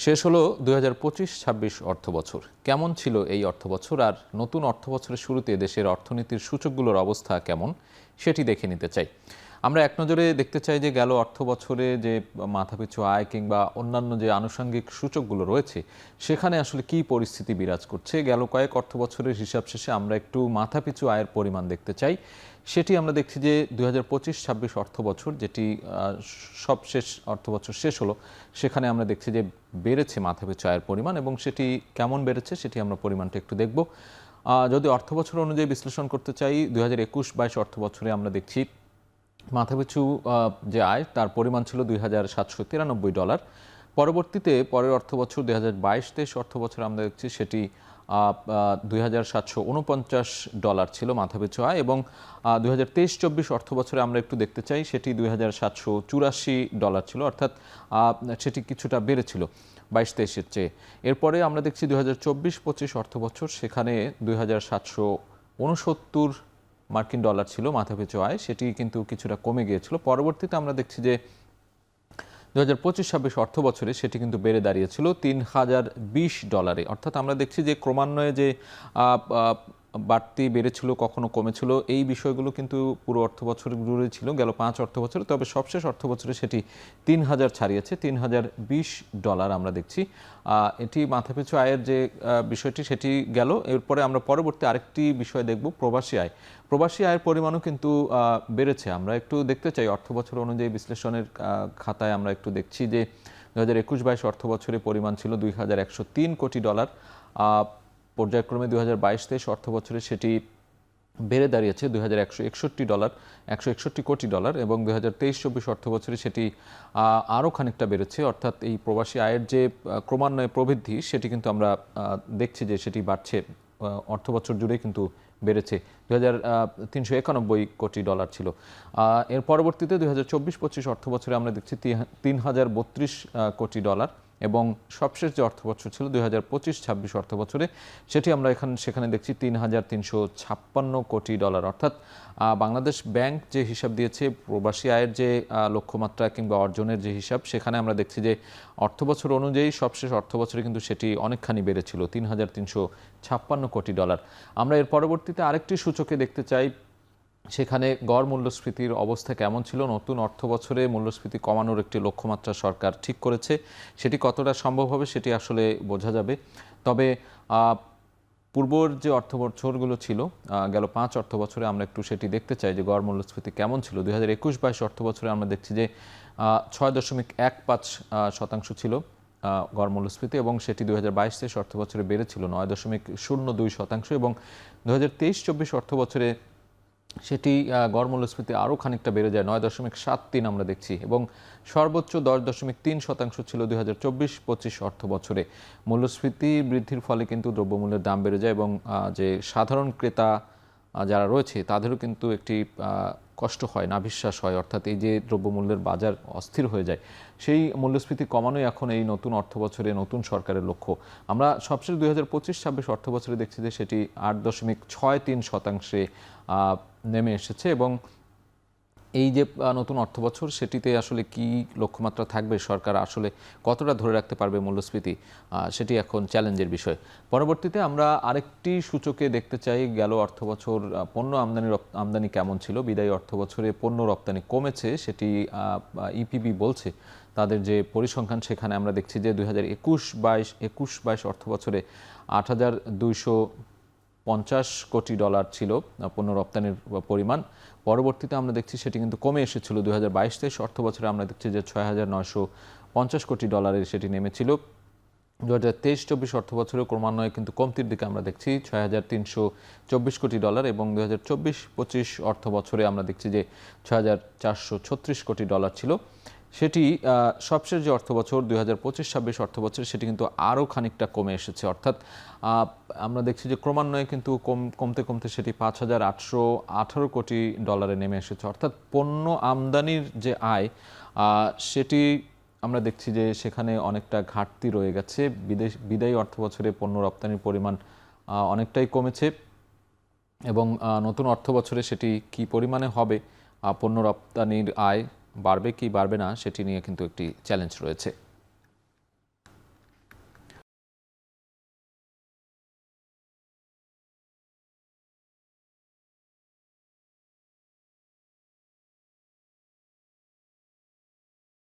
শেষ হলো ২০২৫-২৬ অর্থবছর। কেমন ছিল এই অর্থবছর, আর নতুন অর্থবছরের শুরুতে দেশের অর্থনীতির সূচকগুলোর অবস্থা কেমন সেটি দেখে নিতে চাই। আমরা এক নজরে দেখতে চাই যে গেল অর্থবছরে যে মাথাপিছু আয় কিংবা অন্যান্য যে আনুষঙ্গিক সূচকগুলো রয়েছে সেখানে আসলে কি পরিস্থিতি বিরাজ করছে। গেল কয়েক অর্থবছরের হিসাব শেষে আমরা একটু মাথাপিছু আয়ের পরিমাণ দেখতে চাই। সেটি আমরা দেখছি যে ২০২৫-২৬ অর্থবছর, যেটি সবশেষ অর্থবছর শেষ হলো, সেখানে আমরা দেখছি যে বেড়েছে মাথাপিছু আয়ের পরিমাণ, এবং সেটি কেমন বেড়েছে সেটি আমরা পরিমাণটা একটু দেখব। যদি অর্থবছর অনুযায়ী বিশ্লেষণ করতে চাই, ২০২১-২২ অর্থবছরে আমরা দেখছি মাথাপিছু যে আয় তার পরিমাণ ছিল $২,৭৯৩। পরবর্তীতে পরের অর্থবছর ২০২২-২৩ অর্থবছর আমরা দেখছি সেটি $২,৭৪৯ ছিল মাথাপিছু আয়, এবং ২০২৩-২৪ অর্থবছরে আমরা একটু দেখতে চাই সেটি $২,৭৮৪ ছিল, অর্থাৎ সেটি কিছুটা বেড়েছিল ২২-২৩-এর চেয়ে। এরপরে আমরা দেখছি ২০২৪-২৫ অর্থবছর, সেখানে $২,৭৬৯ মার্কিন ডলার ছিল মাথাপিছু আয়, সেটি কিন্তু কিছুটা কমে গিয়েছিল। পরবর্তীতে আমরা দেখছি যে ২০২৫-২৬ অর্থবছরে সেটি কিন্তু বেড়ে দাঁড়িয়েছিল $৩,০২০, অর্থাৎ আমরা দেখছি যে ক্রমান্বয়ে যে বাড়তি বেড়েছিল, কখনো কমেছিল, এই বিষয়গুলো কিন্তু পুরো অর্থবছর জুড়ে ছিল গেল ৫ অর্থবছরে। তবে সবশেষ অর্থবছরে সেটি ৩,০০০ ছাড়িয়েছে, $৩,০২০ আমরা দেখছি। এটি মাথাপিছু আয়ের যে বিষয়টি সেটি গেল। এরপরে আমরা পরবর্তী আরেকটি বিষয় দেখব, প্রবাসী আয়। প্রবাসী আয়ের পরিমাণও কিন্তু বেড়েছে। আমরা একটু দেখতে চাই অর্থবছর অনুযায়ী বিশ্লেষণের খাতায় আমরা একটু দেখছি যে ২০২১-২২ অর্থবছরে পরিমাণ ছিল $২,১০৩ কোটি। পর্যায়ক্রমে ২০২২-২৩ অর্থবছরে সেটি বেড়ে দাঁড়িয়েছে $161 কোটি, এবং ২০২৩-২৪ অর্থবছরে সেটি আরও খানিকটা বেড়েছে। অর্থাৎ এই প্রবাসী আয়ের যে ক্রমান্বয়ে প্রবৃদ্ধি সেটি কিন্তু আমরা দেখছি যে সেটি বাড়ছে, অর্থবছর জুড়ে কিন্তু বেড়েছে। $391 কোটি ছিল। এর পরবর্তীতে ২০২৪-২৫ অর্থবছরে আমরা দেখছি $3,032 কোটি, এবং সবশেষ যে অর্থবছর ছিল ২০২৫-২৬ অর্থবছরে সেটি আমরা সেখানে দেখছি $3,356 কোটি। অর্থাৎ বাংলাদেশ ব্যাংক যে হিসাব দিয়েছে প্রবাসী আয়ের যে লক্ষ্যমাত্রা কিংবা অর্জনের যে হিসাব, সেখানে আমরা দেখছি যে অর্থবছর অনুযায়ী সবশেষ অর্থবছরে কিন্তু সেটি অনেকখানি বেড়েছিল, $3,356 কোটি। আমরা এর পরবর্তীতে আরেকটি সূচকে দেখতে চাই, সেখানে গড় মূল্যস্ফীতির অবস্থা কেমন ছিল। নতুন অর্থবছরে মূল্যস্ফীতি কমানোর একটি লক্ষ্যমাত্রা সরকার ঠিক করেছে, সেটি কতটা সম্ভব হবে সেটি আসলে বোঝা যাবে। তবে পূর্বর যে অর্থবছরগুলো ছিল, গেল ৫ অর্থবছরে আমরা একটু সেটি দেখতে চাই যে গড় মূল্যস্ফীতি কেমন ছিল। ২০২১-২২ অর্থবছরে আমরা দেখছি যে ৬.১৫% ছিল গড় মূল্যস্ফীতি, এবং সেটি ২০২২-২৩ অর্থবছরে বেড়েছিল ৯.০২%, এবং ২০২৩-২৪ অর্থবছরে সেটি গড় মূল্যস্ফীতি আরও খানিকটা বেড়ে যায়, ৯.৭৩ আমরা দেখছি, এবং সর্বোচ্চ 10.৩% ছিল ২০২৪-২৫ অর্থবছরে। মূল্যস্ফীতি বৃদ্ধির ফলে কিন্তু দ্রব্যমূল্যের দাম বেড়ে যায়, এবং যে সাধারণ ক্রেতা যারা রয়েছে তাদেরও কিন্তু একটি কষ্ট হয়, নাভিশ্বাস হয়, অর্থাৎ এই যে দ্রব্যমূল্যের বাজার অস্থির হয়ে যায়, সেই মূল্যস্ফীতি কমানোই এখন এই নতুন অর্থবছরে নতুন সরকারের লক্ষ্য। আমরা সবশেষ ২০২৫-২৬ অর্থবছরে দেখছি যে সেটি ৮.৬৩% নেমে এসেছে, এবং এই যে নতুন অর্থবছর সেটিতে আসলে কি লক্ষ্যমাত্রা থাকবে, সরকার আসলে কতটা ধরে রাখতে পারবে মূল্যস্ফীতি, সেটি এখন চ্যালেঞ্জের বিষয়। পরবর্তীতে আমরা আরেকটি সূচকে দেখতে চাই, গেল অর্থবছর পণ্য আমদানি কেমন ছিল। বিদায়ী অর্থবছরে পণ্য রপ্তানি কমেছে, সেটি ইপিবি বলছে তাদের যে পরিসংখ্যান, সেখানে আমরা দেখছি যে ২০২১-২২ অর্থবছরে $৮,২৫০ কোটি ছিল পণ্য রপ্তানির পরিমাণ। পরবর্তীতে আমরা দেখছি সেটি কিন্তু কমে এসেছিল, ২০২২-২৩ অর্থবছরে আমরা দেখছি যে $৬,৯৫০ কোটি সেটি নেমেছিল। ২০২৩-২৪ অর্থবছরে ক্রমান্বয়ে কিন্তু কমতির দিকে আমরা দেখছি, $৬,৩২৪ কোটি, এবং ২০২৪-২৫ অর্থবছরে আমরা দেখছি যে $৬,৪৩৬ কোটি ছিল। সেটি সবশেষ যে অর্থবছর ২০২৫-২৬ অর্থবছরে সেটি কিন্তু আরও খানিকটা কমে এসেছে, অর্থাৎ আমরা দেখছি যে ক্রমান্বয়ে কিন্তু কমতে কমতে সেটি $5,৮18 কোটি নেমে এসেছে। অর্থাৎ পণ্য আমদানির যে আয় সেটি আমরা দেখছি যে সেখানে অনেকটা ঘাটতি রয়ে গেছে। বিদায়ী অর্থবছরে পণ্য রপ্তানির পরিমাণ অনেকটাই কমেছে, এবং নতুন অর্থবছরে সেটি কি পরিমাণে হবে, পণ্য রপ্তানির আয় বাড়বে কি বাড়বে না সেটি নিয়ে কিন্তু একটি চ্যালেঞ্জ রয়েছে।